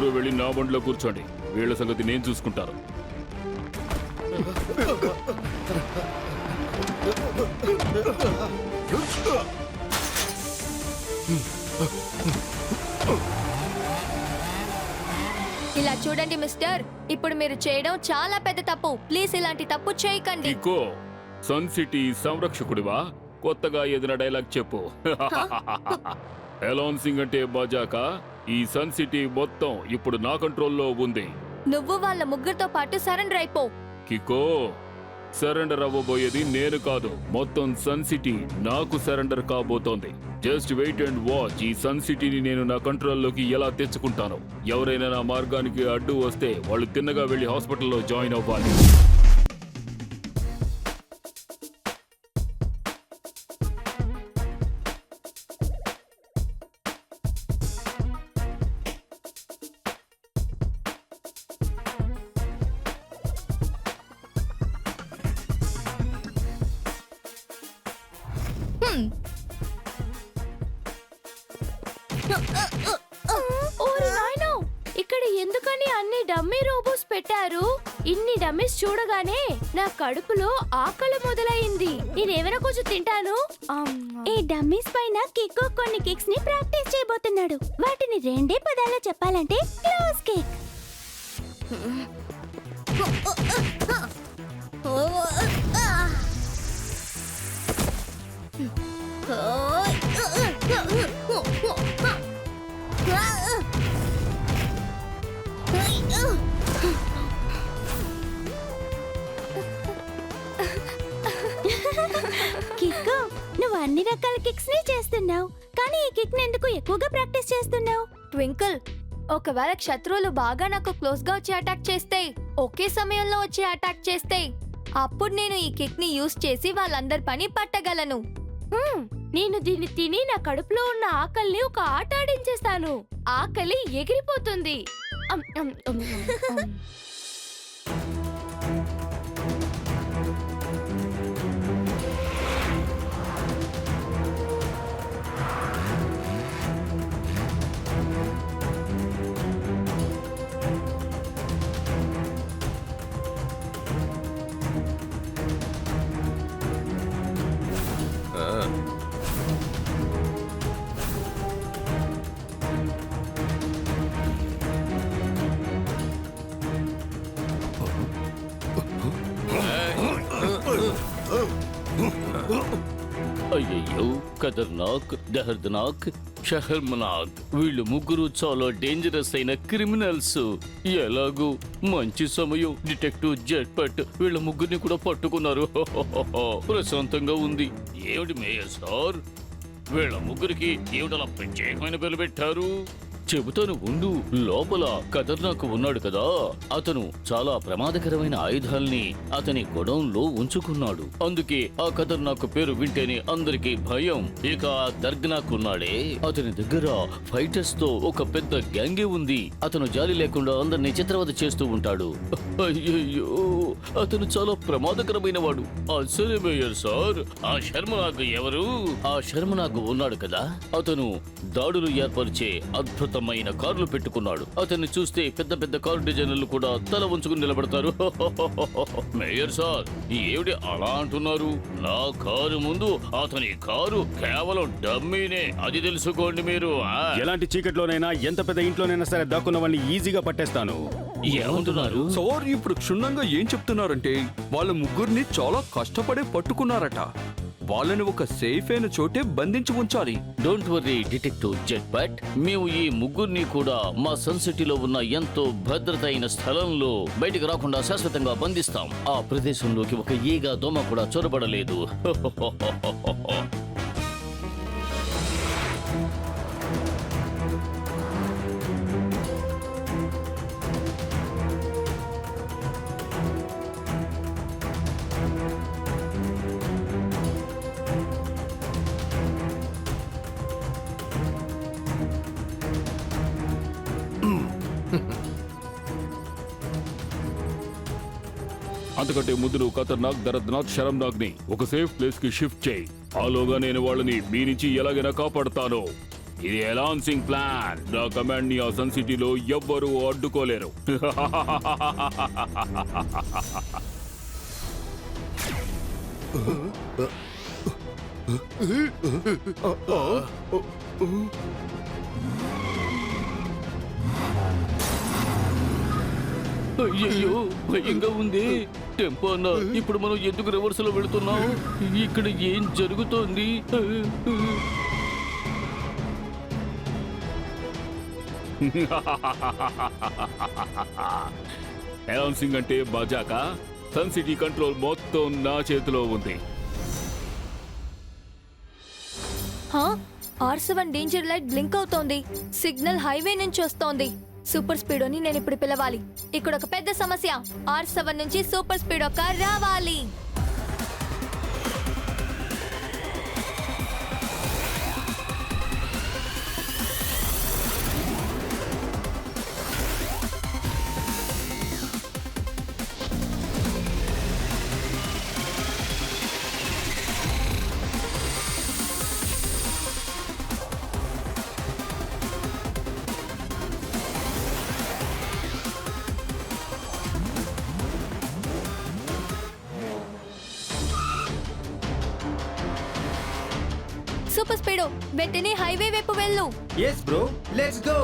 ముగ్గురు వెళ్ళి నా బండిలో కూర్చోండి. వీళ్ళ సంగతి నేను చూసుకుంటాను. ఇలా చూడండి మిస్టర్, ఇప్పుడు మీరు చేయడం చాలా పెద్ద తప్పు. ప్లీజ్ ఇలాంటి తప్పు చేయకండి. ఇకో సన్ సిటీ సంరక్షకుడివా? కొత్తగా ఏదైనా డైలాగ్ చెప్పు. అనౌన్సింగ్ అంటే మజాక. ఈ సన్ సిటీ మొత్తం ఇప్పుడు నా కంట్రోల్లో ఉంది. నువ్వు వాళ్ళ ముగ్గురితో పాటు సరెండర్ అయిపో. కికో, సరెండర్ అవ్వబోయేది నేను కాదు, మొత్తం సన్ సిటీ నాకు సరెండర్ కాబోతోంది. Just wait and watch. ఈ సన్ సిటీని నేను నా కంట్రోల్లోకి ఎలా తెచ్చుకుంటాను. ఎవరైనా నా మార్గానికి అడ్డు వస్తే వాళ్ళు తిన్నగా వెళ్లి హాస్పిటల్లో జాయిన్ అవ్వాలి. ఓరి నాయనో, ఇక్కడ ఎందుకని అన్ని డమ్మీ రోబోస్ పెట్టారు? ఇన్ని డమ్మీస్ చూడగానే నా కడుపులో ఆకలి మొదలైంది. నేనేమైనా కొంచెం తింటాను. ఈ డమ్మీస్ పైన కిక్కో కొన్ని కిక్స్ ని ప్రాక్టీస్ చేయబోతున్నాడు. వాటిని రెండే పదాల్లో చెప్పాలంటే క్లోజ్ కిక్. కిక్కో, నువ్వు అన్ని రకాల కిక్స్ ని చేస్తున్నావు, కానీ ఈ కిక్ ని ఎందుకు ఎక్కువగా ప్రాక్టీస్ చేస్తున్నావు? ట్వింకిల్, ఒకవేళ శత్రువులు బాగా నాకు క్లోజ్ గా వచ్చి అటాక్ చేస్తే, ఒకే సమయంలో వచ్చి అటాక్ చేస్తే, అప్పుడు నేను ఈ కిక్ ని యూజ్ చేసి వాళ్ళందరి పని పట్టగలను. నేను దీన్ని తిని నా కడుపులో ఉన్న ఆకలిని ఒక ఆట ఆడించేస్తాను. ఆకలి ఎగిరిపోతుంది. అమ్, అమ్, అమ్, అమ్, అమ్. అయ్యయ్యో, ఖతర్నాక్, దహర్దనాక్, షహర్మనాక్, వీళ్ళు ముగ్గురు చాలా డేంజరస్ అయిన క్రిమినల్స్. ఎలాగూ మంచి సమయం, డిటెక్టివ్ జెట్పట్ వీళ్ళ ముగ్గురిని కూడా పట్టుకున్నారు. ప్రశాంతంగా ఉంది. ఏమిటి మేయర్ సార్, వీళ్ళ ముగ్గురికి ఏమిటలా ప్రత్యేకమైన పేరు పెట్టారు? చెబుతాను ఉండు. లోపల ఖతర్నాక్ ఉన్నాడు కదా, అతను చాలా ప్రమాదకరమైన ఆయుధాల్ని అతని గొడౌన్లో ఉంచుకున్నాడు. అందుకే ఆ ఖతర్నాక్ పేరు వింటేనే అందరికీ భయం. ఇక ఆ దర్గనాక్ ఉన్నాడే, అతని దగ్గర ఫైటర్స్ తో ఒక పెద్ద గ్యాంగే ఉంది. అతను జాలి లేకుండా అందరినీ చిత్రవద చేస్తూ ఉంటాడు. అయ్యయ్యో, అతను చాలా ప్రమాదకరమైన వాడు. సరే మేయర్ సార్, ఆ శర్మనాగ్ ఎవరు? ఆ శర్మనాగ్ ఉన్నాడు కదా, అతను దాడులు ఏర్పరిచే అద్భుతమైన కార్లు పెట్టుకున్నాడు. అతన్ని చూస్తే పెద్ద పెద్ద కారు డిజైనర్లు కూడా తల ఉంచుకుని నిలబడతారు. మేయర్ సార్, ఏమిటి అలా అంటున్నారు? నా కారు ముందు అతని కారు కేవలం డమ్మీనే, అది తెలుసుకోండి మీరు. ఎలాంటి చీకట్లోనైనా ఎంత పెద్ద ఇంట్లోనైనా సరే దాక్కున్న వాళ్ళని ఈజీగా పట్టేస్తాను. ఏమంటున్నారు సార్? ఇప్పుడు క్షుణ్ణంగా ఏం చెప్తున్నారంటే వాళ్ళ ముగ్గురిని చాలా కష్టపడే పట్టుకున్నారట. వాళ్ళని ఒక సేఫ్ అయిన చోటే బంధించి ఉంచాలి. డోంట్ వర్రీ డిటెక్టివ్ జెట్పట్, మేము ఈ ముగ్గురిని కూడా మా సన్ సిటీలో ఉన్న ఎంతో భద్రత అయిన స్థలంలో బయటికి రాకుండా శాశ్వతంగా బంధిస్తాం. ఆ ప్రదేశంలోకి ఒక ఈగ దోమ కూడా చొరబడలేదు. అంతకంటే ముందు నువ్వు ఖతర్నాక్, దరద్నాక్, షరమ్నాక్ ని ఒక సేఫ్ ప్లేస్ కి షిఫ్ట్ చేయి. ఆలోగా నేను వాళ్ళని మీ నుంచి ఎలాగైనా కాపాడుతాను. ఇది ఎలాన్సింగ్ ప్లాన్. నా కమాండ్ ని ఆ సన్ సిటీలో ఎవ్వరూ అడ్డుకోలేరు. అయ్యయ్యో భయంగా ఉంది. టెంపో అన్న, ఇప్పుడు మనం ఎందుకు రివర్స్ లో వెళుతున్నాం? ఇక్కడ ఏం జరుగుతోంది? ఎలాన్సింగ్ అంటే బజాక. సన్ సిటీ కంట్రోల్ మొత్తం నా చేతిలో ఉంది. R7 డేంజర్ లైట్ బ్లింక్ అవుతోంది. సిగ్నల్ హైవే నుంచి వస్తోంది. సూపర్ స్పీడోని నేను ఇప్పుడు పిలవాలి. ఇక్కడ ఒక పెద్ద సమస్య. R7 నుంచి సూపర్ స్పీడో కార్ రావాలి. సూపర్ స్పీడో, వెంటనే హైవే వైపు వెళ్ళు. Yes bro, let's go.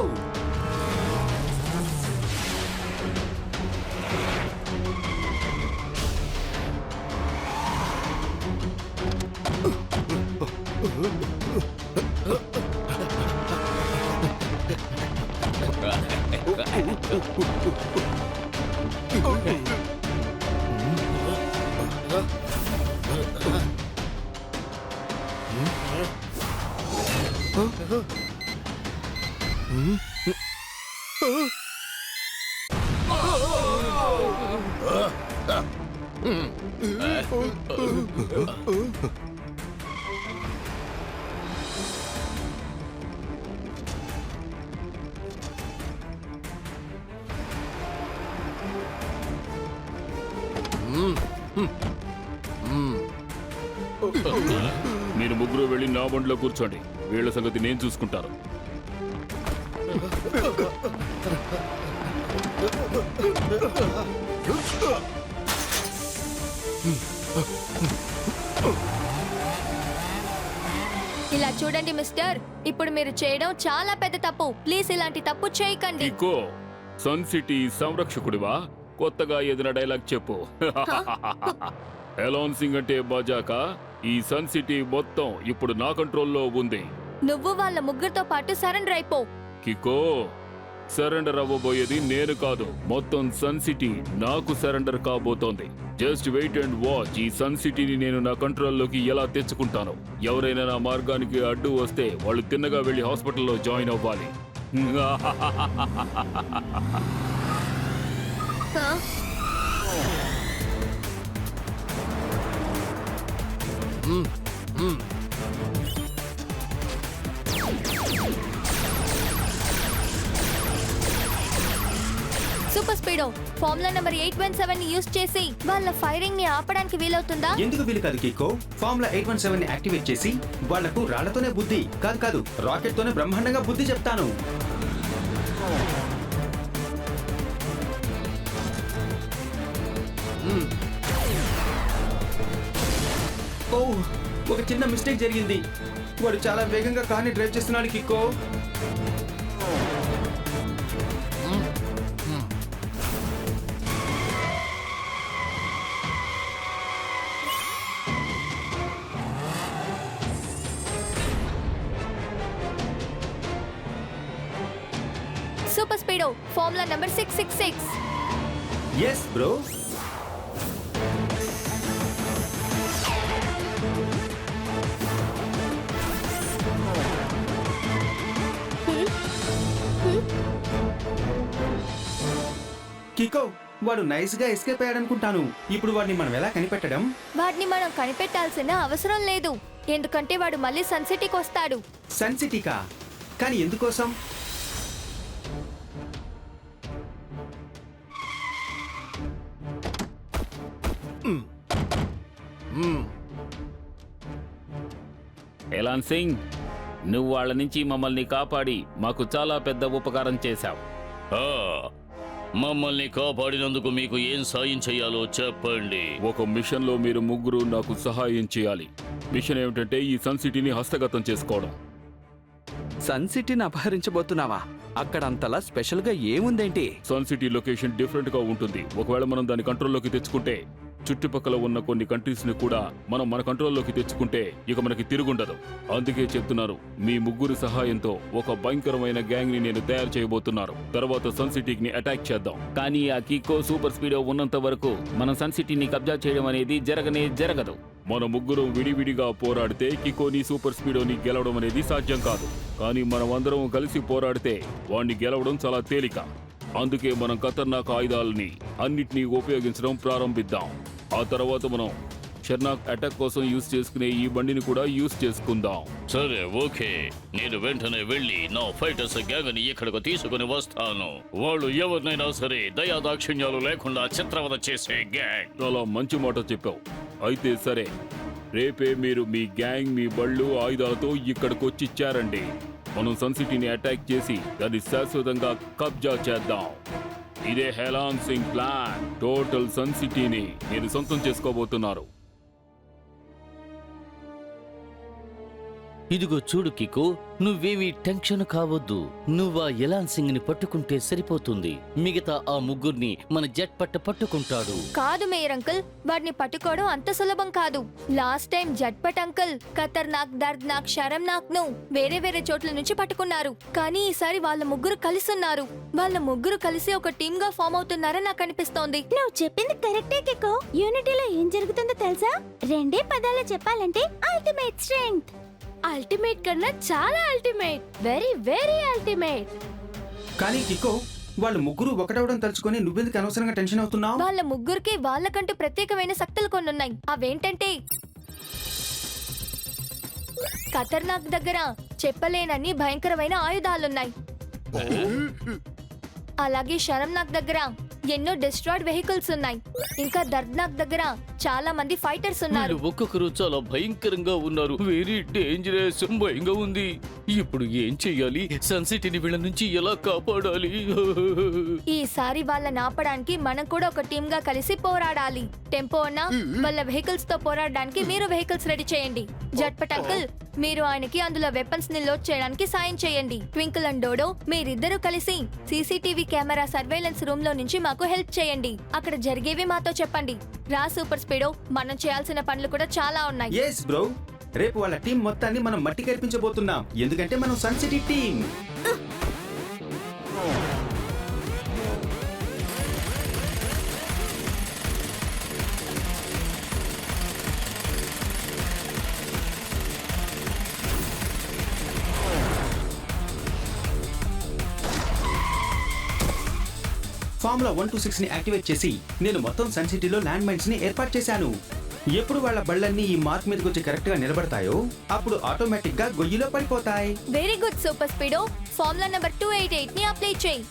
మీరు ముగ్గురు వెళ్ళి నా బండిలో కూర్చోండి. వీళ్ళ సంగతి నేను చూసుకుంటాను. ఇలా చూడండి మిస్టర్, ఇప్పుడు మీరు చేయడం చాలా పెద్ద తప్పు. ప్లీజ్ ఇలాంటి తప్పు చేయకండి. ఇకో, సన్ సిటీ సంరక్షకుడివా? కొత్తగా ఏదైనా డైలాగ్ చెప్పు. ఎలాన్సింగ్ అంటే బజాక. ఈ సన్ సిటీ మొత్తం ఇప్పుడు నా కంట్రోల్లో ఉంది. నువ్వు వాళ్ళ ముగ్గురితో పాటు సరెండర్ అయిపో. కికో, సరెండర్ అవ్వబోయేది నేను కాదు, మొత్తం సన్ సిటీ నాకు సరెండర్ కాబోతోంది. Just wait and watch. ఈ సన్ సిటీని నేను నా కంట్రోల్లోకి ఎలా తెచ్చుకుంటాను. ఎవరైనా నా మార్గానికి అడ్డు వస్తే వాళ్ళు తిన్నగా వెళ్ళి హాస్పిటల్లో జాయిన్ అవ్వాలి. సూపర్ స్పీడో, ఫార్ములా నెంబర్ 817 ని యూజ్ చేసి వాళ్ళ ఫైరింగ్ ని ఆపడానికి వీలవుతుందా? ఎందుకు వీలు కాదు కికో. ఫార్ములా 817 ని యాక్టివేట్ చేసి వాళ్లకు రాళ్లతోనే బుద్ధి కాదు రాకెట్ తోనే బ్రహ్మాండంగా బుద్ధి చెప్తాను. ఓ, ఒక చిన్న మిస్టేక్ జరిగింది. వాడు చాలా వేగంగా కార్ని డ్రైవ్ చేస్తున్నాడు Kiko. Super Speedo, formula number 666. Yes bro. Kiko, వాడు నైస్ గా ఎస్కేప్ అయ్యాడనుకుంటాను. ఇప్పుడు వాడిని మనం ఎలా కనిపెట్టడం? వాడిని మనం కనిపెట్టాల్సిన అవసరం లేదు, ఎందుకంటే వాడు మళ్ళీ సన్ సిటీకి వస్తాడు. సన్ సిటీకా? కానీ ఎందుకోసం? ఎలాన్సింగ్, నువ్వు వాళ్ళ నుంచి మమ్మల్ని కాపాడి మాకు చాలా పెద్ద ఉపకారం చేశావు. ఆ, మమ్మల్ని కాపాడినందుకు మీకు ఏం సాయం చేయాలో చెప్పండి. ఒక మిషన్లో మీరు ముగ్గురు నాకు సహాయం చేయాలి. మిషన్ ఏమిటంటే ఈ సన్ సిటీని హస్తగతం చేసుకోవడం. సన్ సిటీని అపహరించబోతున్నావా? అక్కడ అంతలా స్పెషల్ గా ఏముందేంటి? సన్ సిటీ లొకేషన్ డిఫరెంట్ గా ఉంటుంది. ఒకవేళ మనం దాని కంట్రోల్లోకి తెచ్చుకుంటే చుట్టుపక్కల ఉన్న కొన్ని కంట్రీస్ ని కూడా మనం మన కంట్రోల్లోకి తెచ్చుకుంటే ఇక మనకి తిరుగుండదు. అందుకే చెప్తున్నారు, మీ ముగ్గురు సహాయంతో ఒక భయంకరమైన గ్యాంగ్ ని నేను తయారు చేయబోతున్నాను. తర్వాత సన్ సిటీని అటాక్ చేద్దాం. కానీ ఆ కికో సూపర్ స్పీడో ఉన్నంత వరకు మనం సన్ సిటీని కబ్జా చేయడం అనేది జరగదు. మన ముగ్గురు విడివిడిగా పోరాడితే కికోని సూపర్ స్పీడోని గెలవడం అనేది సాధ్యం కాదు. కానీ మనం అందరం కలిసి పోరాడితే వాణ్ణి గెలవడం చాలా తేలిక. అందుకే మనం ఖతర్నాక్ ఆయుధాలని అన్నిటినీ ఉపయోగించడం ప్రారంభిద్దాం. ఆ తర్వాత మనం షెర్నాక్ అటాక్ కోసం యూజ్ చేసుకునే ఈ బండిని కూడా యూజ్ చేసుకుందాం. సరే, ఓకే. నేను వెంటనే వెళ్ళి నా ఫైటర్స్ గ్యాంగ్ ని ఇక్కడకు తీసుకుని వస్తాను. వాళ్ళు ఎవరినైనా సరే దయాదాక్షిణ్యాలు లేకుండా చిత్రవద చేసే గ్యాంగ్. చాలా మంచి మాట చెప్పావు. అయితే సరే, రేపే మీరు మీ గ్యాంగ్, మీ బళ్ళు, ఆయుధాలతో ఇక్కడికొచ్చి చేరండి. మనం సన్ సిటీని అటాక్ చేసి దాన్ని శాశ్వతంగా కబ్జా చేద్దాం. ఇదే Helan Singh plan. Total sun సిటీని నేను సొంతం చేసుకోబోతున్నారు. ఇదిగో చూడు కికో, నువ్వేమీ టెన్షన్ కావద్దు. నువ్వా ఎలాన్ సింగ్ ని పట్టుకుంటే సరిపోతుంది. మిగతా ఆ ముగ్గురిని మన జెట్ పట్టుకుంటాడు. కాదు మేయర్ అంకుల్, వాడిని పట్టుకోవడం అంత సులభం కాదు. లాస్ట్ టైం జట్పట్ అంకుల్ ఖతర్నాక్, దర్ద్నాక్, షరమ్నాక్ ను వేరే వేరే చోట్ల నుంచి పట్టుకున్నారు. కానీ ఈసారి వాళ్ళ ముగ్గురు కలిసున్నారు. వాళ్ళ ముగ్గురు కలిసి ఒక టీమ్ గా ఫామ్ అవుతున్నారని నాకు అనిపిస్తోంది. నువ్వు చెప్పింది కరెక్టే కికో. యూనిటీలో ఏం జరుగుతుందో తెలుసా? రెండే పదాలు చెప్పాలంటే అల్టిమేట్ స్ట్రెంగ్త్. అల్టిమేట్ కన్నా చాలా అల్టిమేట్, వెరీ వెరీ అల్టిమేట్. కానీ కికో, వాళ్ళు ముగ్గురు ఒకటవడం తలుచుకొని నువ్వెందుకు అనవసరంగా టెన్షన్ అవుతున్నావు? వాళ్ళ ముగ్గురికి వాళ్ళకంటూ ప్రత్యేకమైన శక్తులు కొన్నున్నాయి. అవేంటంటే, ఖతర్నాక్ దగ్గర చెప్పలేనన్ని భయంకరమైన ఆయుధాలున్నాయి. అలాగే షరమ్నాక్ దగ్గర ఎన్నో డిస్ట్రాయిడ్ వెహికల్స్ ఉన్నాయి. ఇంకా దర్ద్నాక్ దగ్గర చాలా మంది ఫైటర్స్ ఉన్నారు. వీళ్ళు ఒక్కొక్కరు చాలా భయంకరంగా ఉన్నారు. వెరీ డేంజరస్, భయంగా ఉంది. ఇప్పుడు ఏం చెయ్యాలి? సన్ సిటీని వీళ్ళ నుంచి ఎలా కాపాడాలి? ఈసారి వాళ్ళని ఆపడానికి మనం కూడా ఒక టీమ్ గా కలిసి పోరాడాలి. టెంపో అన్న, వాళ్ళ వెహికల్స్ తో పోరాడడానికి మీరు వెహికల్స్ రెడీ చేయండి. జట్పట్ అంకుల్, మీరు ఆయనకి అందులో వెపన్స్ ని లోడ్ చేయడానికి సాయం చేయండి. ట్వింకిల్ అండ్ డోడో, మీరిద్దరూ కలిసి సీసీటీవీ కెమెరా సర్వేలెన్స్ రూమ్ లో నుంచి మాకు హెల్ప్ చేయండి. అక్కడ జరిగేవి మాతో చెప్పండి. రా సూపర్ స్పీడో, మనం చేయాల్సిన పనులు కూడా చాలా ఉన్నాయి. ఎస్ బ్రో, రేపు వాళ్ళ టీం మొత్తాన్ని మనం మట్టి కరిపించబోతున్నాం. ఎందుకంటే మనం సన్ సిటీ టీం. ఫార్ములా 126 ని యాక్టివేట్ చేసి నేను మొత్తం సన్ సిటీలో ల్యాండ్ మైన్స్ ని ఏర్పాటు చేశాను. ఎప్పుడు వాళ్ళ బళ్ళన్నీ ఈ మార్క్ మీదకి వచ్చి కరెక్ట్ గా నిలబడతాయో అప్పుడు ఆటోమేటిక్ గా గొయ్యిలో పడిపోతాయి. Very good super Speedo, formula number 288 ని అప్లై చేయి.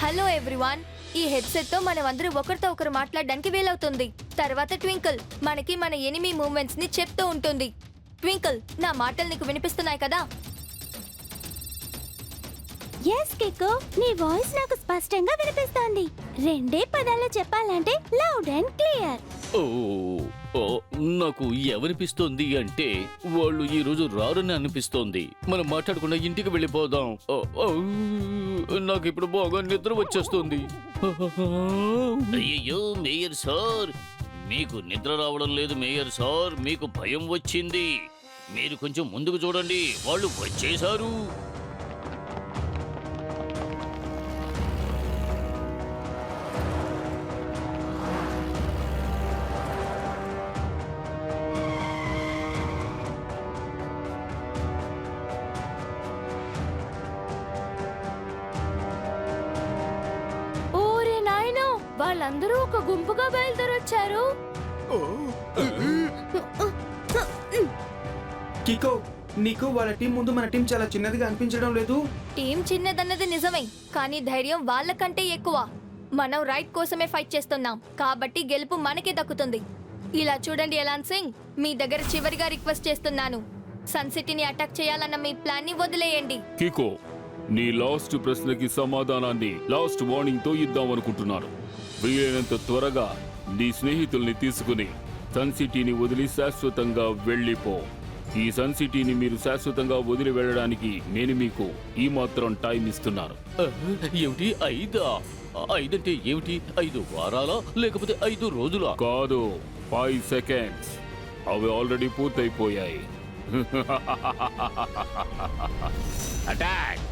హలో ఎవ్రీవన్, ఈ హెడ్సెట్ తో మనం అందరూ ఒకరితో ఒకరు మాట్లాడడానికి వీలవుతుంది. తర్వాత ట్వింకిల్ మనకి మన ఎనిమీ మూవ్మెంట్స్ ని చెప్తూ ఉంటుంది. ట్వింకిల్, నా మాటలు నీకు వినిపిస్తున్నాయి కదా? ఎస్ కికో, నీ వాయిస్ నాకు స్పష్టంగా వినిపిస్తోంది. రెండే పదాలు చెప్పాలంటే లౌడ్ అండ్ క్లియర్. ఓ, ఓ, నాకు ఏమనిపిస్తోంది అంటే వాళ్ళు ఈ రోజు రారని అనిపిస్తోంది. మనం మాట్లాడకుండా ఇంటికి వెళ్ళిపోదాం. ఓ, ఓ, నాకు ఇప్పుడు బాగా నిద్ర వచ్చేస్తుంది. అయ్యో మేయర్ సార్, మీకు నిద్ర రావడం లేదు మేయర్ సార్. మీకు భయం వచ్చింది. మీరు కొంచెం ముందుకు చూడండి, వాళ్ళు వచ్చేశారు. వాళ్ళందరూ ఒక గుంపుగా బయలుదేరొచ్చారు. కికో, నీకు వాళ్ళ టీం ముందు మన టీం చాలా చిన్నదిగా అనిపించడం లేదు? టీం చిన్నదన్నది నిజమే, కానీ ధైర్యం వాళ్ళకంటే ఎక్కువ. మనం రైట్ కోసమే ఫైట్ చేస్తున్నాం, కాబట్టి గెలుపు మనకే దక్కుతుంది. ఇలా చూడండి ఎలాన్ సింగ్, మీ దగ్గర చివరిగా రిక్వెస్ట్ చేస్తున్నాను, సన్ సిటీని అటాక్ చేయాలన్న మీ ప్లాన్ ని వదిలేయండి. కికో, నీ లాస్ట్ ప్రశ్నకి సమాధానాన్ని లాస్ట్ వార్నింగ్ తో ఇద్దామనుకుంటున్నాను. వీలైనంత త్వరగా నీ స్నేహితుల్ని తీసుకుని సన్ సిటీని వదిలి శాశ్వతంగా వెళ్ళిపో. ఈ సన్ సిటీని మీరు శాశ్వతంగా వదిలి వెళ్ళడానికి నేను మీకు ఈ మాత్రం టైం ఇస్తున్నాను. ఏమిటి 5 ఏమిటి? 5 వారాలా లేకపోతే 5 రోజులా? కాదు, 5 సెకండ్స్. అవి ఆల్రెడీ పూర్తయిపోయాయి. అటాక్!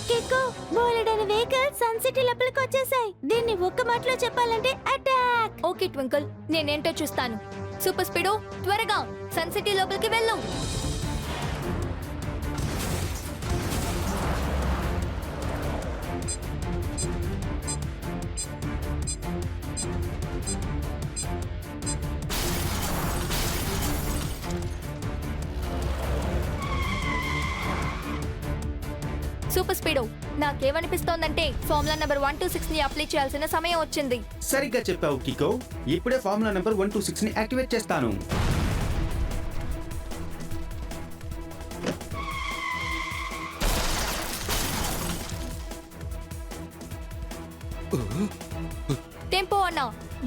కికో, బోలెడని వెహికల్ సన్ సిటీ లోపలికి వచ్చేసాయి. దీన్ని ఒక్క మాటలో చెప్పాలంటే అటాక్. ఓకే ట్వింకిల్, నేనేంటో చూస్తాను. సూపర్ స్పీడో, త్వరగా సన్ సిటీ లోపలికి వెళ్ళు. సూపర్ స్పీడో, నాకేమనిపిస్తోందంటే ఫార్ములా నెంబర్ 126 ని అప్లై చేయాల్సిన సమయం వచ్చింది. సరిగ్గా చెప్పావు కికో. ఇప్పుడే ఫార్ములా నెంబర్ 126 ని యాక్టివేట్ చేస్తాను. టెంపో అన్న,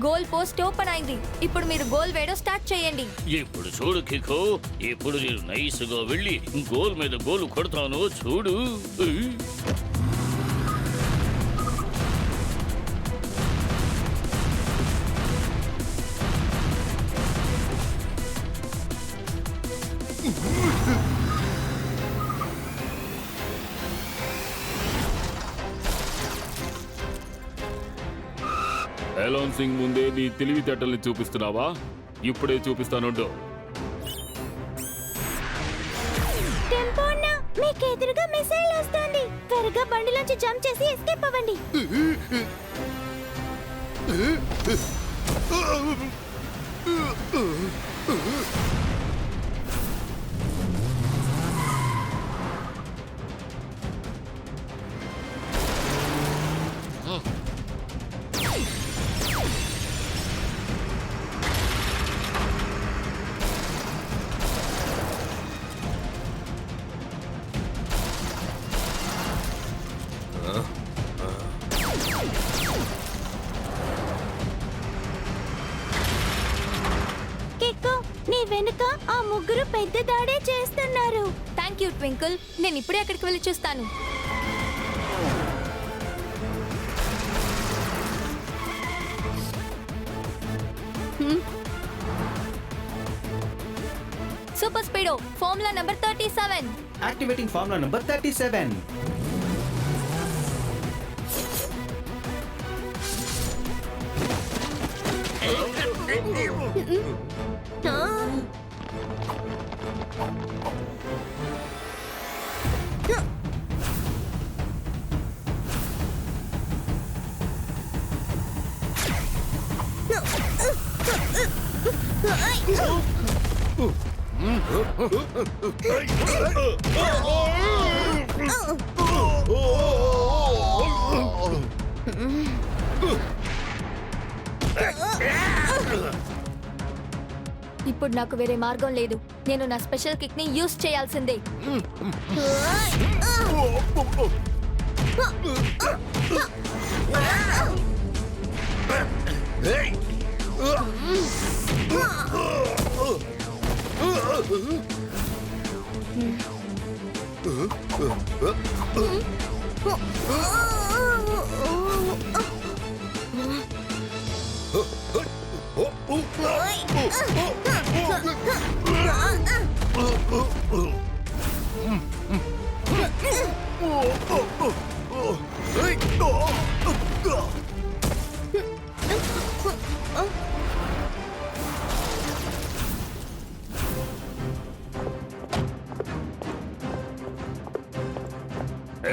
గోల్ పోస్ట్ ఓపెన్ అయింది. ఇప్పుడు మీరు గోల్ వేయడం స్టార్ట్ చేయండి. ఇప్పుడు చూడు కికో, ఇప్పుడు నేను నైస్గా వెళ్ళి గోల్ మీద గోల్ కొడతాను చూడు. ఎలాన్ సింగ్ ముందే నీ తెలివితేటల్ని చూపిస్తున్నావా? ఇప్పుడే చూపిస్తానుండు. టెంపో అన్న, మీకు ఎదురుగా మిసైల్ వస్తుంది. త్వరగా బండిలోంచి జంప్ చేసి ఎస్కేప్ అవ్వండి. కికో, నీ వెనుక ఆ ముగ్గురు పెద్ద దాడే చేస్తున్నారు. థ్యాంక్ యూ ట్వింకిల్, నేను ఇప్పుడే అక్కడికి వెళ్ళి చూస్తాను. Super Speedo, formula number 37. Activating formula number 37. ఇప్పుడు నాకు వేరే మార్గం లేదు. నేను నా స్పెషల్ కిక్ ని యూస్ చేయాల్సిందే.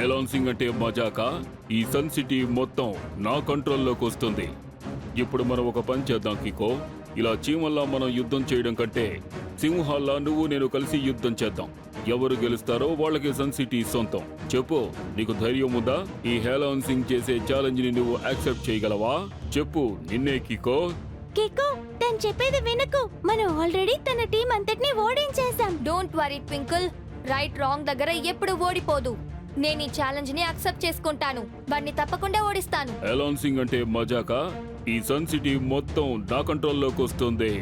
ఎలాన్సింగ్ అంటే మజాకా? ఈ సన్ సిటీ మొత్తం నా కంట్రోల్లోకి వస్తుంది. ఇప్పుడు మనం ఒక పని చేద్దాం కికో. ఇలా చీమల్లా మనం యుద్ధం చేయడం కంటే సింహాల్లా నువ్వు నేను కలిసి యుద్ధం చేద్దాం. ఎవరు గెలుస్తారో వాళ్ళకి సన్ సిటీ సొంతం. చెప్పు, నీకు ధైర్యం ఉందా? ఈ హెలాన్సింగ్ చేసే ఛాలెంజ్ ని నువ్వు యాక్సెప్ట్ చేయగలవా? చెప్పు, నిన్నే కికో. కికో తను చెప్పేది వినకు. మనం ఆల్రెడీ తన టీం అంతటిని ఓడించేసాం. Don't worry Twinkle, right wrong దగ్గర ఎప్పుడు ఓడిపోదు. నేను ఈ ఛాలెంజ్ ని యాక్సెప్ట్ చేసుకుంటాను. వాడిని తప్పకుండా ఓడిస్తాను. ఎలాన్సింగ్ అంటే మజాకా? ఈ సన్ సిటీ మొత్తం నా కంట్రోల్లోకి వస్తుంది.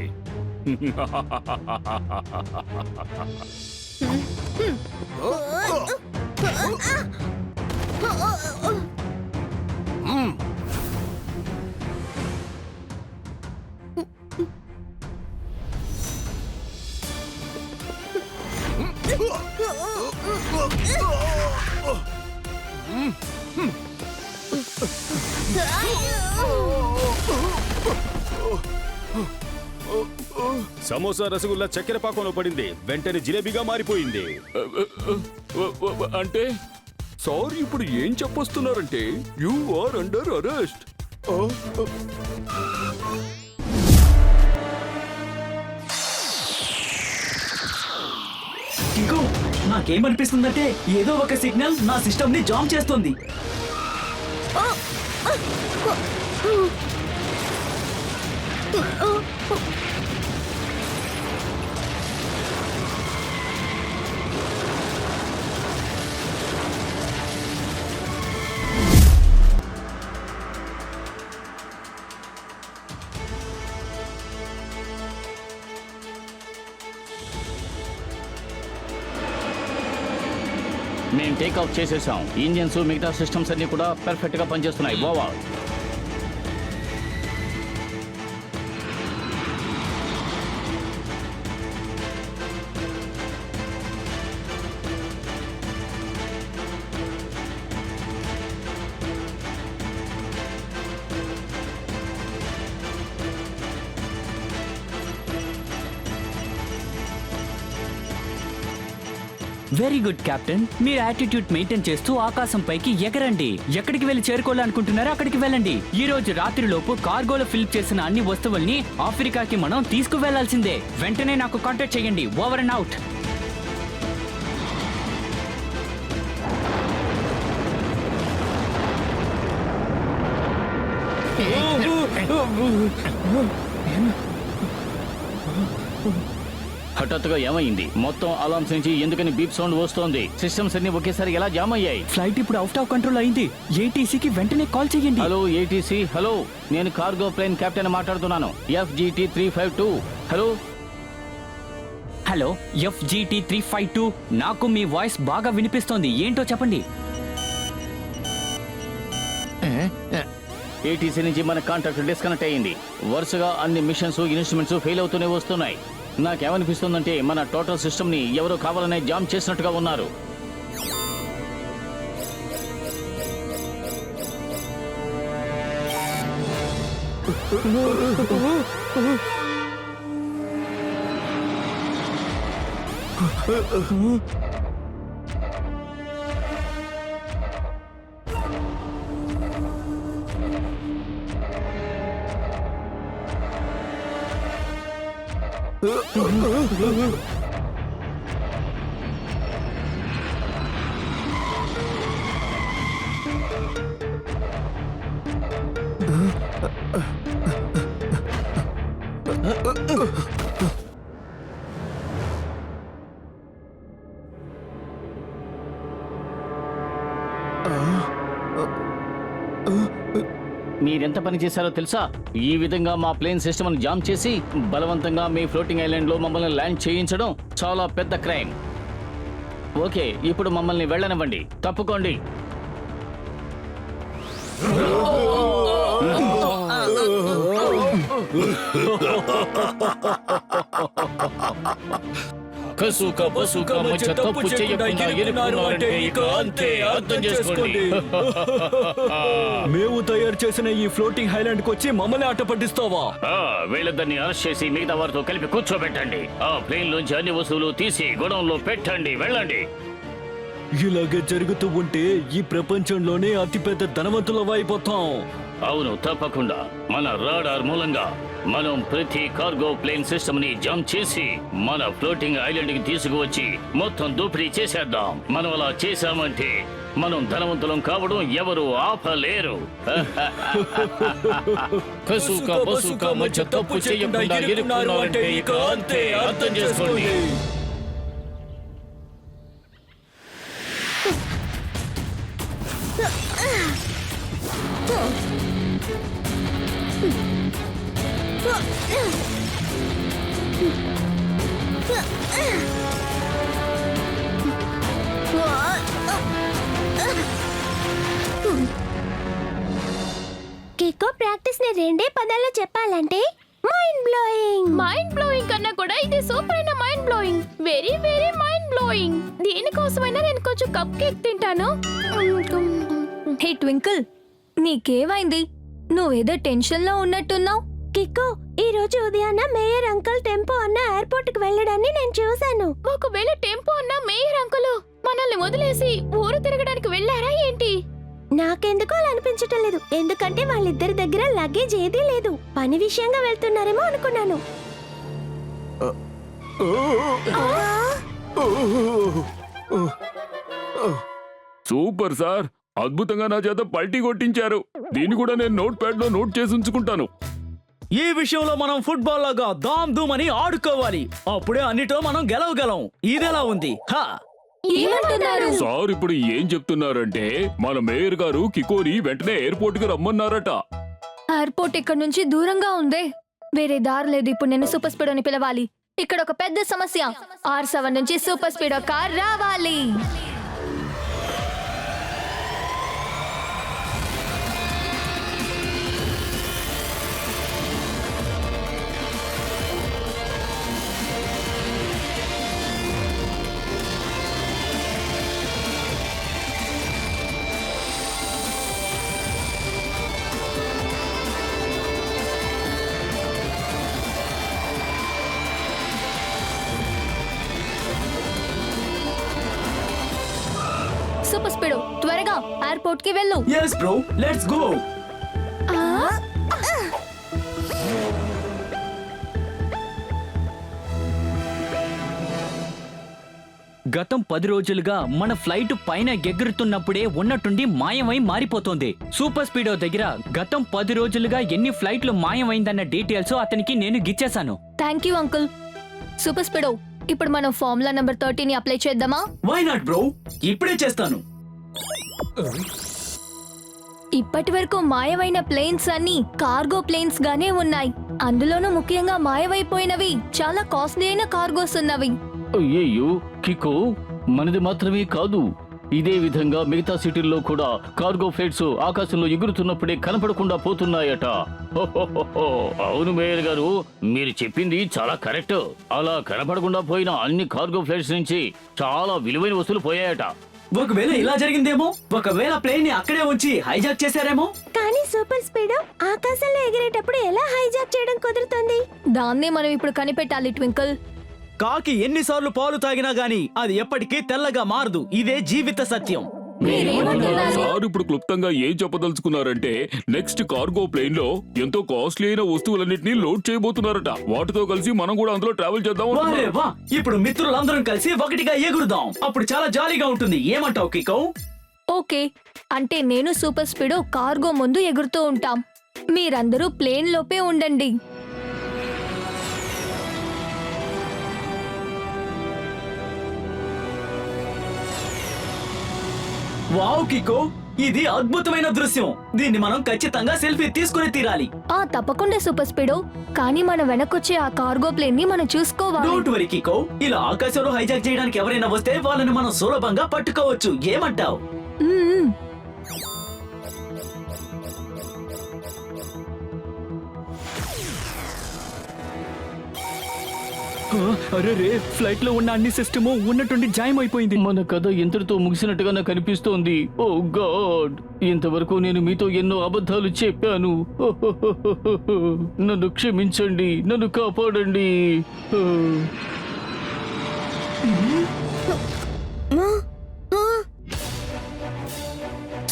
సమోసా రసగుల్లా చక్కెర పాకంలో పడింది, వెంటనే జిలేబీగా మారిపోయింది. అంటే సార్ ఇప్పుడు ఏం చెప్పొస్తున్నారంటే యు ఆర్ అండర్ అరెస్ట్. కికో, నాకేమనిపిస్తుందంటే ఏదో ఒక సిగ్నల్ నా సిస్టమ్ ని జామ్ చేస్తుంది. మేము టేక్ఆఫ్ చేసేసాం. ఇంజిన్స్ మిగతా సిస్టమ్స్ అన్ని కూడా పర్ఫెక్ట్ గా పనిచేస్తున్నాయి. ఓవర్. Very good captain. మీరు యాటిట్యూడ్ మెయింటైన్ చేస్తూ ఆకాశం పైకి ఎగరండి. ఎక్కడికి వెళ్ళి చేరుకోవాలనుకుంటున్నారో అక్కడికి వెళ్ళండి. ఈ రోజు రాత్రిలోపు కార్గోలో ఫిల్ చేసిన అన్ని వస్తువుల్ని ఆఫ్రికాకి మనం తీసుకువెళ్లాల్సిందే. వెంటనే నాకు కాంటాక్ట్ చేయండి. Over and out. హఠాత్తుగా ఏమైంది? మొత్తం అలార్మ్స్ నుంచి ఎందుకని బీప్ సౌండ్ వస్తోంది? సిస్టమ్స్ అన్ని ఒకేసారి ఎలా జామ్ అయ్యాయి? ఫ్లైట్ ఇప్పుడు అవుట్ ఆఫ్ కంట్రోల్ అయింది. ఏటీసీకి వెంటనే కాల్ చేయండి. Hello ATC. హలో, నేను కార్గో ప్లేన్ కెప్టెన్ మాట్లాడుతున్నాను. FGT 352. Hello hello, FGT 352. నాకు మీ వాయిస్ బాగా వినిపిస్తోంది. ఏంటో చెప్పండి. ఏటీసీ నుంచి మన కాంటాక్ట్ డిస్కనెక్ట్ అయ్యింది. వరుసగా అన్ని మిషన్స్ ఇన్స్ట్రుమెంట్స్ ఫెయిల్ అవుతూనే వస్తున్నాయి. నాకేమనిపిస్తుందంటే మన టోటల్ సిస్టమ్ ని ఎవరో కావాలనే జామ్ చేసినట్టుగా ఉన్నారు. మీరెంత పని చేశారో తెలుసా? ఈ విధంగా మా ప్లేన్ సిస్టమ్ ని జామ్ చేసి బలవంతంగా మీ ఫ్లోటింగ్ ఐలాండ్ లో మమ్మల్ని ల్యాండ్ చేయించడం చాలా పెద్ద క్రైమ్. ఓకే, ఇప్పుడు మమ్మల్ని వెళ్ళనివ్వండి. తప్పుకోండి. కసుక పసుక మధ్య తప్పు చేయకుండా ఇరుక్కున్నారంటే ఇక అంతే అర్థం చేసుకోండి. మేము తయారు చేసిన ఈ ఫ్లోటింగ్ హైలాండ్ కి వచ్చి మమ్మల్ని ఆట పట్టిస్తావా? వీళ్ళందరినీ అరెస్ట్ చేసి మిగతా వారితో కలిపి కూర్చోబెట్టండి. ఆ ప్లేన్ లోంచి అన్ని వస్తువులు తీసి గొడవంలో పెట్టండి. వెళ్ళండి. ఇలాగే జరుగుతూ ఉంటే ఈ ప్రపంచంలోనే అతిపెద్ద ధనవంతులం అయిపోతాం. అవును, తప్పకుండా. మన రాడార్ మూలంగా మనం ప్రతి కార్గో ప్లేన్ సిస్టమ్ ని జంప్ చేసి మన ఫ్లోటింగ్ ఐలాండ్ కి తీసుకువచ్చి మొత్తం దోపిడీ చేసేద్దాం. మనం అలా చేశామంటే మనం ధనవంతులం కావడం ఎవరు ఆపలేరు. కసుక పసుక మధ్య తప్పు చేయకుండా ఇరుక్కున్నారంటే ఇక అంతే అర్థం చేసుకోండి. కికో ప్రాక్టీస్ ని రెండే పదాల్లో చెప్పాలంటే మైండ్ బ్లోయింగ్. మైండ్ బ్లోయింగ్ కన్నా కూడా ఇది సూపర్ అయిన mind blowing. Very very mind blowing. దీనికోసమైనా నేను కొంచెం కప్ కేక్ తింటాను. హే ట్వింకిల్, నీకేమైంది? నువ్వేదో టెన్షన్ లో ఉన్నట్టున్నావు. కికో, ఈ రోజు ఉదయాన్న మేయర్ అంకుల్ టెంపో అన్న ఎయిర్పోర్ట్ కి వెళ్ళడాన్ని నేను చూశాను. ఒకవేళ టెంపో అన్న మేయర్ అంకుల్ మనల్ని వదిలేసి ఊరు తిరగడానికి వెళ్ళారా ఏంటి? నాకెందుకో అలా అనిపించటం లేదు. ఎందుకంటే వాళ్ళిద్దరి దగ్గర లగేజ్ ఏదీ లేదు. పని విషయంగా వెళ్తున్నారేమో అనుకున్నాను. సూపర్ సార్, అద్భుతంగా నా చేత పల్టీ కొట్టించారు. దీన్ని కూడా నేను నోట్ ప్యాడ్ లో నోట్ చేసి ఉంచుకుంటాను. ఈ విషయంలో మనం ఫుట్బాల్ లాగా దామ్ దూమ్ అని ఆడుకోవాలి. అప్పుడే అన్నిటో మనం గెలవగలం. ఇదెలా ఉంది? హా, ఏమంటున్నారు? సార్ ఇప్పుడు ఏం చెప్తున్నారంటే మన మేయర్ గారు కికోని వెంటనే ఎయిర్పోర్ట్ కి రమ్మన్నారట. ఎయిర్పోర్ట్ ఇక్కడ నుంచి దూరంగా ఉందే. వేరే దారి లేదు. ఇప్పుడు నేను సూపర్ స్పీడోని పిలవాలి. ఇక్కడ ఒక పెద్ద సమస్య. R7 నుంచి సూపర్ స్పీడో కార్ రావాలి. సూపర్ స్పీడో, త్వరగా ఎయిర్పోర్ట్ కి వెళ్ళు. yes bro, let's go. గతం 10 రోజులుగా మన ఫ్లైట్ పైన ఎగురుతున్నప్పుడే ఉన్నట్టుండి మాయమై మారిపోతోంది. సూపర్ స్పీడో దగ్గర గతం 10 రోజులుగా ఎన్ని ఫ్లైట్లు మాయమైందన్న డీటెయిల్స్ అతనికి నేను గిచ్చేశాను. Thank you uncle. Super Speedo, ఇప్పుడు మనం ఫార్ములా నంబర్ 30 ని అప్లై చేద్దామా? వై నాట్ బ్రో, ఇప్పుడే చేస్తాను. ఇప్పటి వరకు మాయమైన ప్లేన్స్ అన్ని కార్గో ప్లేన్స్ గానే ఉన్నాయి. అందులోనూ ముఖ్యంగా మాయమైపోయినవి చాలా కాస్ట్లీ అయిన కార్గోస్ ఉన్నవి. అయ్యయ్యో కికో, మనది మాత్రమే కాదు, ఇదే విధంగా మిగతా సిటీల్లో కూడా కార్గో ఫ్లైట్స్ ఆకాశంలో ఎగురుతున్నప్పుడే కనపడకుండా పోతున్నాయట. హోహోహోహో. అవును మేయర్ గారు, మీరు చెప్పింది చాలా కరెక్ట్. అలా కనపడకుండా పోయిన అన్ని కార్గో ఫ్లైట్స్ నుంచి చాలా విలువైన వస్తువులు పోయాయట. ఒకవేళ ఇలా జరిగిందేమో, ఒకవేళ ప్లేన్ ని అక్కడే ఉంచి హైజాక్ చేశారేమో. కానీ సూపర్ స్పీడో ఆకాశంలో ఎగిరేటప్పుడు ఎలా హైజాక్ చేయడం కుదురుతుంది? దాన్నే మనం ఇప్పుడు కనిపెట్టాలి ట్వింకిల్. కాకి ఎన్నిసార్లు పాలు తాగినా గానీ అది ఎప్పటికీ తెల్లగా మారదు. ఇదే జీవిత సత్యం. సార్ ఇప్పుడు క్లుప్తంగా ఏం చెప్పదలుచుకున్నారంటే నెక్స్ట్ కార్గో ప్లేన్ లో ఎంతో కాస్ట్లీ అయిన వస్తువులన్నింటినీ లోడ్ చేయబోతున్నారట. వాటితో కలిసి మనం కూడా అందులో ట్రావెల్ చేద్దాం. వారే వా, ఇప్పుడు మిత్రులందరం కలిసి ఒకటిగా ఎగురుదాం. అప్పుడు చాలా జాలీగా ఉంటుంది. ఏమంటావు కికో? ఓకే, అంటే నేను సూపర్ స్పీడో కార్గో ముందు ఎగురుతూ ఉంటాం. మీరందరూ ప్లేన్ లోపే ఉండండి. వావ్ కికో, ఇది అద్భుతమైన దృశ్యం. దీన్ని మనం ఖచ్చితంగా సెల్ఫీ తీసుకుని తీరాలి. తప్పకుండా సూపర్ స్పీడో. కానీ మన వెనకొచ్చే ఆ కార్గో ప్లేన్ ని మనం చూసుకోవాలి. డోంట్ వరీ కికో, ఇలా ఆకాశంలో హైజాక్ చేయడానికి ఎవరైనా వస్తే వాళ్ళని మనం సులభంగా పట్టుకోవచ్చు. ఏమంటావు? మ్మ్. అరే రే, ఫ్లైట్ లో ఉన్న అన్ని సిస్టము ఉన్నట్టుండి జాయం అయిపోయింది. మన కథ ఇంతటితో ముగిసినట్టుగా నాకు అనిపిస్తోంది. ఓ గాడ్, ఇంతవరకు నేను మీతో ఎన్నో అబద్ధాలు చెప్పాను. నన్ను క్షమించండి, నన్ను కాపాడండి.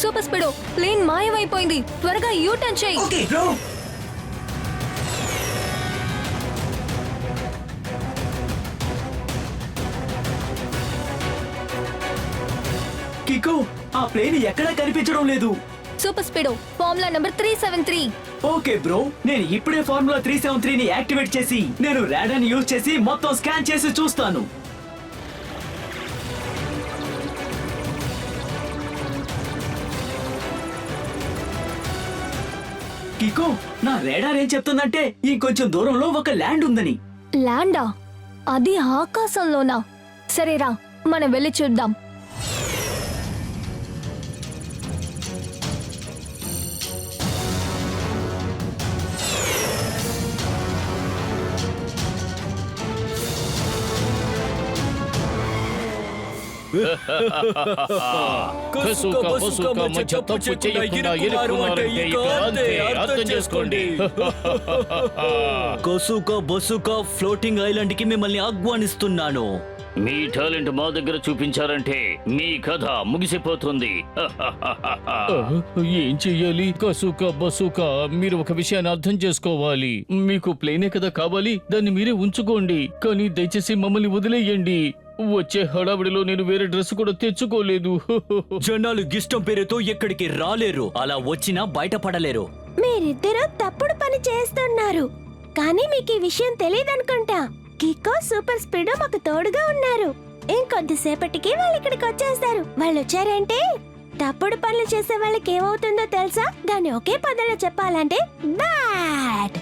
సూపర్ స్పీడో, ప్లేన్ మాయమైపోయింది. త్వరగా యూ టర్న్ చేయి. Okay bro. కికో, ఆ ప్లేన్ ఎక్కడా కనిపించడం లేదు. Super Speedo, formula number 373. Okay bro, నేను ఇప్పుడే ఫార్ములా 373 ని యాక్టివేట్ చేసి నేను రాడార్ ని యూజ్ చేసి మొత్తం స్కాన్ చేసి చూస్తాను. కికో, నా రాడార్ ఏం చెప్తుందంటే ఇంకొంచెం దూరంలో ఒక ల్యాండ్ ఉందని. ల్యాండా? అది ఆకాశంలోనా? సరేరా, మనం వెళ్ళి చూద్దాం. కసుక బసుక మధ్య తప్పు చేయకుండా ఇరుక్కున్నారంటే ఇక అంతే, అర్థం చేసుకోండి. కొసుక బొసుక ఫ్లోటింగ్ ఐలాండ్ కి మిమ్మల్ని ఆహ్వానిస్తున్నాను. మీ టాలెంట్ మా దగ్గర చూపించారంటే మీ కథ ముగిసిపోతుంది. ఏం చెయ్యాలి? కసుక బసుక, మీరు ఒక విషయాన్ని అర్థం చేసుకోవాలి. మీకు ప్లేనే కదా కావాలి, దాన్ని మీరే ఉంచుకోండి. కానీ దయచేసి మమ్మల్ని వదిలేయండి. వచ్చే హడావిడిలో నేను వేరే డ్రెస్ కూడా తెచ్చుకోలేదు. జనాలు ఇష్టం పేరుతో ఎక్కడికి రాలేరు, అలా వచ్చినా బయటపడలేరు. మీరిద్దరూ తప్పుడు పని చేస్తున్నారు, కానీ మీకు ఈ విషయం తెలియదనుకుంటా. కికో సూపర్ స్పీడ్ మాకు తోడుగా ఉన్నారు. ఇంకొద్దిసేపటికి వాళ్ళు ఇక్కడికి వచ్చేస్తారు. వాళ్ళు వచ్చారంటే తప్పుడు పనులు చేసే వాళ్ళకి ఏమవుతుందో తెలుసా? దాన్ని ఒకే పదంలో చెప్పాలంటే బ్యాడ్.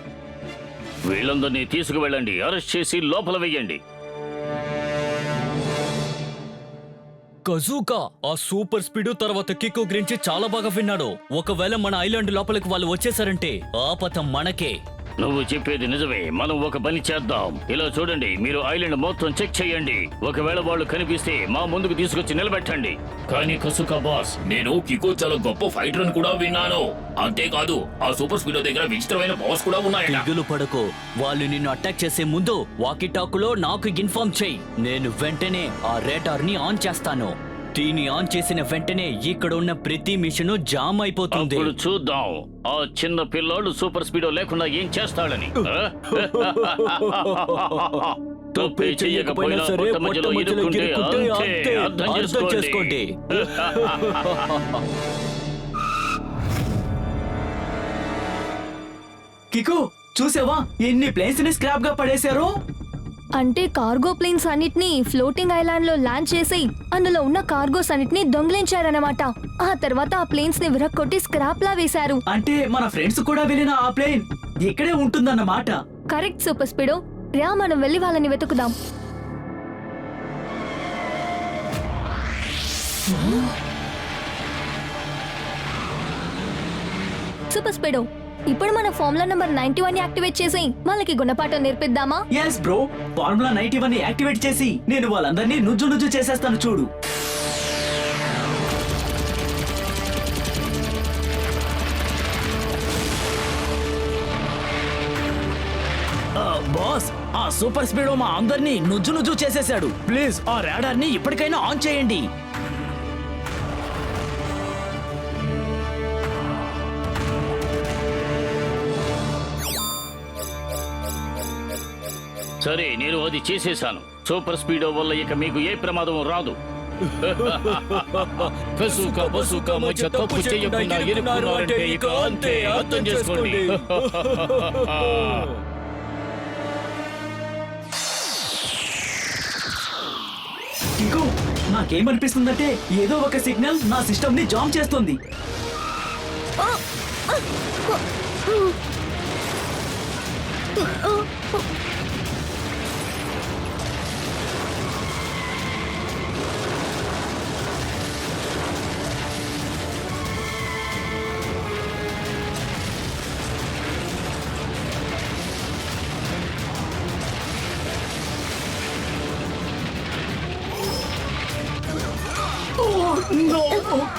వీళ్ళందరినీ తీసుకువెళ్ళండి, అరెస్ట్ చేసి లోపల వెయ్యండి. కజూకా ఆ సూపర్ స్పీడ్ తర్వాత కికో గురించి చాలా బాగా విన్నాడు. ఒకవేళ మన ఐలాండ్ లోపలికి వాళ్ళు వచ్చేసారంటే ఆపత మనకే. నువ్వు చెప్పేది నిజమే, మనం ఒక పని చేద్దాం. ఇలా చూడండి, మీరు ఐలాండ్ మొత్తం చెక్ చేయండి. ఒకవేళ వాళ్ళు కనిపిస్తే మా ముందుకు తీసుకొచ్చి నిలబెట్టండి. కానీ కసుక బాస్, నేను కికో చాలా గొప్ప ఫైటర్ అని కూడా విన్నాను. అంతేకాదు, ఆ సూపర్ స్పీడో దగ్గర విచిత్రమైన పవర్స్ కూడా ఉన్నాయట. దిగులు పడకు, వాళ్ళు నిన్ను అటాక్ చేసే ముందు వాకీ టాకులో నాకు ఇన్ఫార్మ్ చెయ్యి. నేను వెంటనే ఆ రేటార్ ని ఆన్ చేస్తాను. దీన్ని ఆన్ చేసిన వెంటనే ఇక్కడ ఉన్న ప్రతి మిషన్ జామ్ అయిపోతుంది. ఇప్పుడు చూద్దాం ఆ చిన్న పిల్లాడు సూపర్ స్పీడో లేకుండా ఏం చేస్తాడని. తప్పే చెయ్యకపోయినా సరే, పొట్ట మధ్యలో ఇరుక్కుంటే అంతే, అర్థం చేసుకోండి. కికో, చూసావా ఎన్ని ప్లేన్స్ ని స్క్రాప్ గా పడేశారో? అంటే కార్గో ప్లేన్స్ అన్నిటిని ఫ్లోటింగ్ ఐలాండ్ లో ల్యాండ్ చేసి అందులో ఉన్న కార్గోస్ అన్నిటిని దొంగిలించారన్నమాట. ఆ తర్వాత ఆ ప్లేన్స్ ని విరక్కొట్టి స్క్రాప్ లా వేశారు. అంటే మన ఫ్రెండ్స్ కూడా వెళ్ళిన ఆ ప్లేన్ ఇక్కడే ఉంటుందన్నమాట. కరెక్ట్ సూపర్ స్పీడో, రా మనం వెళ్ళి వాళ్ళని వెతుకుదాం. సూపర్ స్పీడో, ఇప్పుడు మన ఫార్ములా నంబర్ 91 యాక్టివేట్ చేసి వాళ్ళకి గుణపాఠం నేర్పిద్దామా? ఎస్ బ్రో, ఫార్ములా 91 ని యాక్టివేట్ చేసి నేను వాళ్ళందరినీ నుజ్జు చేసేస్తాను చూడు. బాస్, ఆ సూపర్ స్పీడో మా అందరినీ నుజ్జు చేసేశాడు. ప్లీజ్ ఆ రాడార్ ని ఇప్పటికైనా ఆన్ చేయండి. సరే, నేను అది చేసేశాను. సూపర్ స్పీడో వల్ల ఇక మీకు ఏ ప్రమాదం రాదు. కసుక బసుక మధ్య తప్పు చేయకుండా ఇరుక్కున్నారంటే ఇక అంతే, అర్థం చేసుకోండి. కికో, నాకేమనిపిస్తుందంటే ఏదో ఒక సిగ్నల్ నా సిస్టమ్ ని జామ్ చేస్తుంది.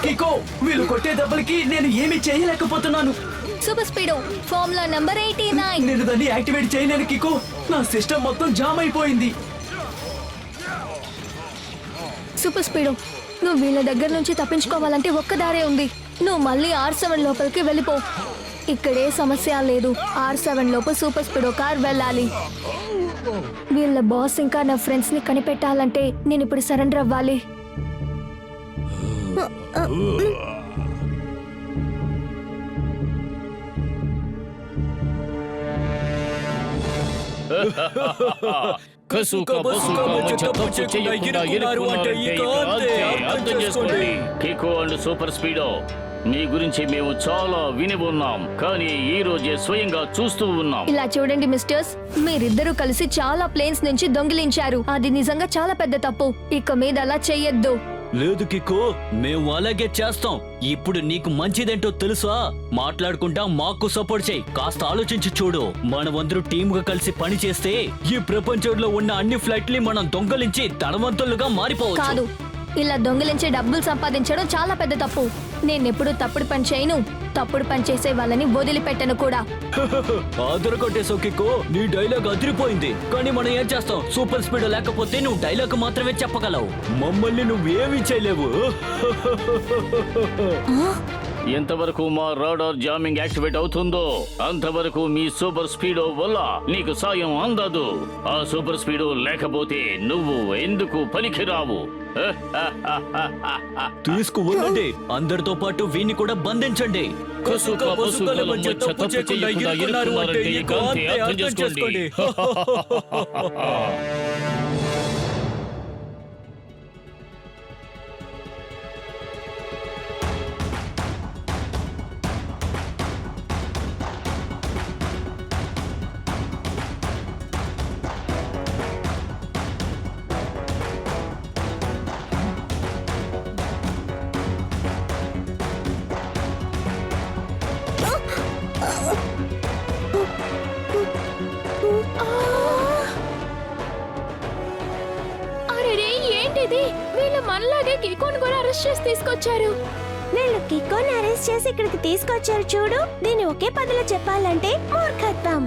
కికో వీళ్ళు కొట్టే దెబ్బలకి నేను ఏమీ చేయలేకపోతున్నాను. Super Speedo formula number 89. నేను దాన్ని యాక్టివేట్ చేయలేను కికో. నా సిస్టమ్ మొత్తం జామ్ అయిపోయింది. సూపర్ స్పీడో నువ్వు వీళ్ళ దగ్గర నుంచి తప్పించుకోవాలంటే ఒక్క దారే ఉంది. నువ్వు మళ్ళీ R7 లోపలికి వెళ్ళిపో. ఇక్కడే సమస్య లేదు. R7 లోపు సూపర్ స్పీడో కార్ వెళ్ళాలి. వీళ్ళ బాస్ ఇంకా నా ఫ్రెండ్స్ ని కనిపెట్టాలంటే నేను ఇప్పుడు సరెండర్ అవ్వాలి. కసుక బసుక మధ్య తప్పు చేయకుండా ఇరుక్కున్నారంటే ఇక అంతే, అర్థం చేసుకోండి. కికో అండ్ సూపర్ స్పీడో మీ గురించి మేము చాలా విని ఉన్నాం, కానీ ఈ రోజే స్వయంగా చూస్తూ ఉన్నాం. ఇలా చూడండి మిస్టర్స్, మీరిద్దరూ కలిసి చాలా ప్లేన్స్ నుంచి దొంగిలించారు. అది నిజంగా చాలా పెద్ద తప్పు. ఇక మీద అలా చెయ్యొద్దు. లేదు కికో, మేము అలాగే చేస్తాం. ఇప్పుడు నీకు మంచిదేంటో తెలుసా? మాట్లాడుకుంటా మాకు సపోర్ట్ చేయి. కాస్త ఆలోచించి చూడు. మనమందరూ టీమ్ గా కలిసి పని చేస్తే ఈ ప్రపంచంలో ఉన్న అన్ని ఫ్లైట్ని మనం దొంగలించి ధనవంతులుగా మారిపోవచ్చు. కాదు, ఇలా దొంగిలించే డబ్బులు సంపాదించడం చాలా పెద్ద తప్పు. నేనెప్పుడు తప్పుడు పని చేయను. తప్పుడు పని చేసే వాళ్ళని వదిలిపెట్టను కూడా. ఆదరకొట్టేసావు కికో, నీ డైలాగ్ అదిరిపోయింది. కానీ మనం ఏం చేస్తాం? సూపర్ స్పీడ్ లేకపోతే నువ్వు డైలాగ్ మాత్రమే చెప్పగలవు. మమ్మల్ని నువ్వేమీ చేయలేవు. ఎంతవరకు మా రాడార్ జామింగ్ యాక్టివేట్ అవుతుందో అంతవరకు మీ సూపర్ స్పీడో వల్ల నీకు సాయం అందదు. ఆ సూపర్ స్పీడో లేకపోతే నువ్వు ఎందుకు పనికిరావు. తీసుకువెళ్ళండి. అందరితో పాటు వీన్ని కూడా బంధించండి. కసుక బసుకల మధ్య తప్పు చేయకుండా ఇరుక్కున్నారంటే ఇక అంతే, అర్థం చేసుకోండి. అరే ఏంటిది? వీళ్ళు మనలాగే కికోని కూడా అరెస్ట్ చేసి తీసుకొచ్చారు. వీళ్ళు కికోని అరెస్ట్ చేసి ఇక్కడికి తీసుకొచ్చారు చూడు. దీన్ని ఒకే పదిలో చెప్పాలంటే మూర్ఖత్వం.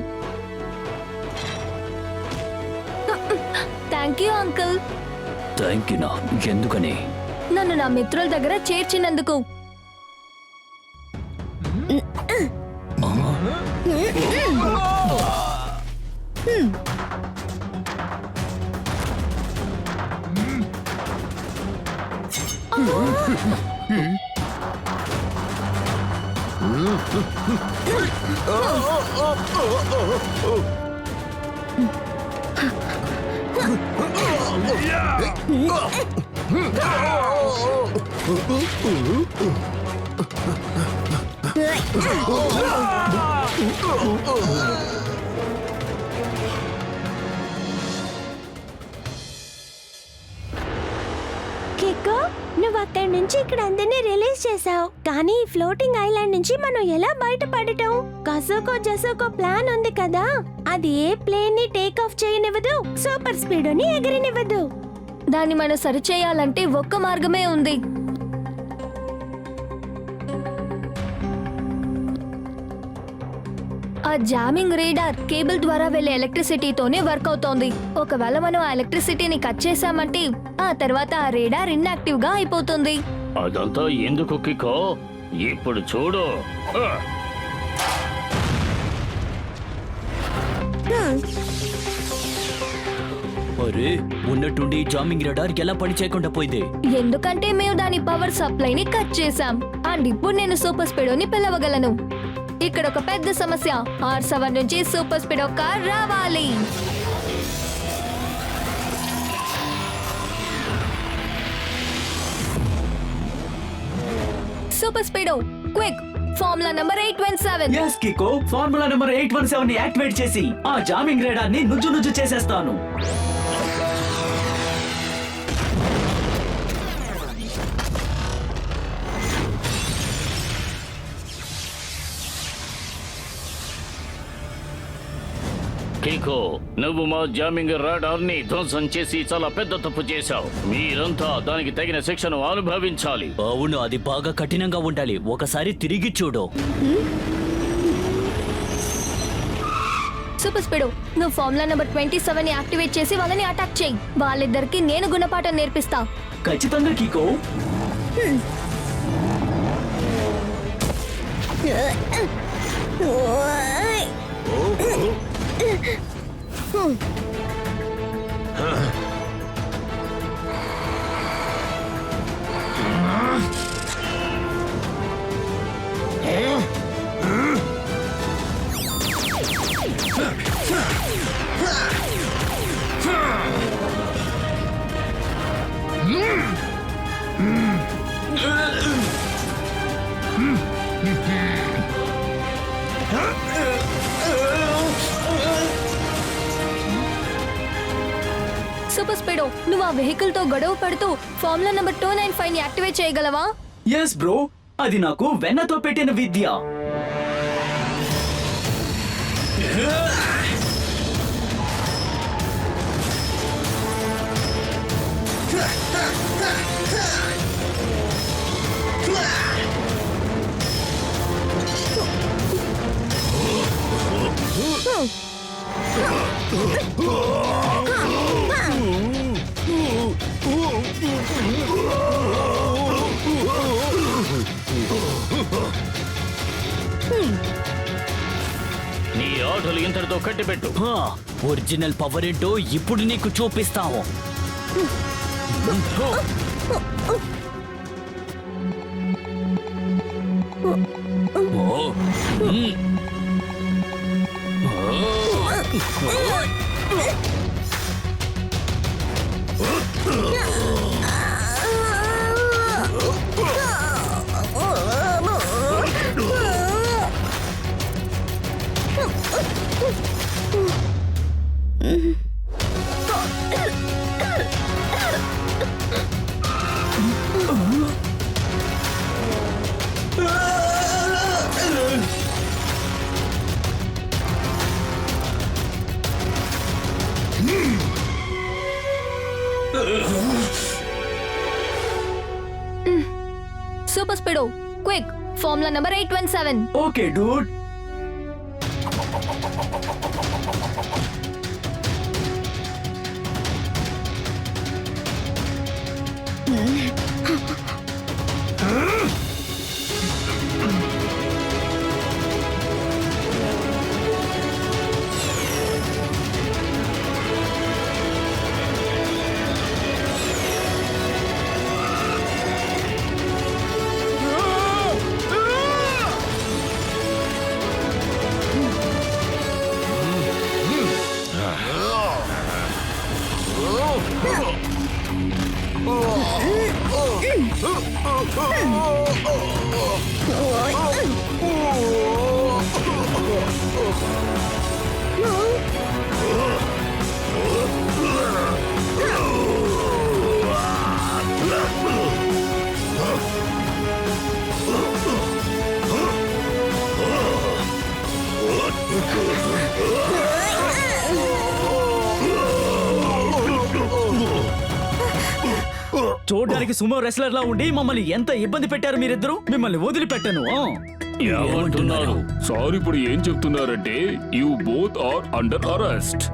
Thank you uncle. Thank you నా. ఎందుకని? నన్ను నా మిత్రుల దగ్గర చేర్చినందుకు. కికో, నువ్వు అక్కడి నుంచి ఇక్కడ అందరినీ రిలీజ్ చేసావు. కానీ ఈ ఫ్లోటింగ్ ఐలాండ్ నుంచి మనం ఎలా బయటపడటం? కసుకో జసుకో ప్లాన్ ఉంది కదా, అది ఏ ప్లేన్ ని టేక్ ఆఫ్ చేయనివ్వదు, సూపర్ స్పీడ్ ని ఎగరనివ్వదు. దాన్ని మనం సరిచేయాలంటే ఒక్క మార్గమే ఉంది. ఆ జామింగ్ రేడార్ కేబుల్ ద్వారా వెళ్లే ఎలక్ట్రిసిటీతోనే వర్క్ అవుతోంది. ఒకవేళ మనం ఆ ఎలక్ట్రిసిటీని కట్ చేసామంటే ఆ తర్వాత ఆ రేడార్ ఇన్యాక్టివ్ గా అయిపోతుంది. అదంతా ఎందుకు కికో? ఇప్పుడు చూడు. అరే, ఉన్నట్టుండి జామింగ్ రాడార్ ఎలా పని చేయకుండా పోయింది? ఎందుకంటే మేము దాని పవర్ సప్లైని కట్ చేసాం. అండ్ ఇప్పుడు నేను సూపర్ స్పీడోని పిలవగలను. ఇక్కడ ఒక పెద్ద సమస్య. R7 నుంచి సూపర్ స్పీడో కార్ రావాలి. Super Speedo quick, formula number 817. yes Kiko, formula number 817 ని యాక్టివేట్ చేసి ఆ జామింగ్ రాడార్ ని నుజ్జు చేసేస్తాను. కీకో, నువ్వు మా జామింగ్ రాడార్ ని ధ్వంసం చేసి చాలా పెద్ద తప్పు చేశావు. మీరంతా దానికి తగిన శిక్షను అనుభవించాలి. అవును, అది బాగా కఠినంగా ఉండాలి. ఒకసారి తిరిగి చూడు. సూపర్ స్పీడో, నువ్వు ఫార్ములా నెంబర్ 27 ని యాక్టివేట్ చేసి వాళ్ళని అటాక్ చేయి. వాళ్ళిద్దరికి నేను గుణపాఠం నేర్పిస్తా. ఖచ్చితంగా కీకో. సూపర్ స్పీడో, నువ్వు ఆ వెహికల్ తో గొడవ పడుతూ ఫార్ములా నెంబర్ 295 ని యాక్టివేట్ చేయగలవా? ఎస్ బ్రో, అది నాకు వెన్నతో పెట్టిన విద్య. నీ ఆటలు ఇంతటితో కట్టిపెట్టు. ఒరిజినల్ పవర్ ఏంటో ఇప్పుడు నీకు చూపిస్తాము. Super Speedo, quick, formula number 817. Okay Dude. చూడడానికి సుమో రెస్లర్ లా ఉండి మమ్మల్ని ఎంత ఇబ్బంది పెట్టారు మీరిద్దరు. మిమ్మల్ని వదిలిపెట్టను. ఏమంటున్నారు? సార్ ఇప్పుడు ఏం చెప్తున్నారంటే you both are under arrest.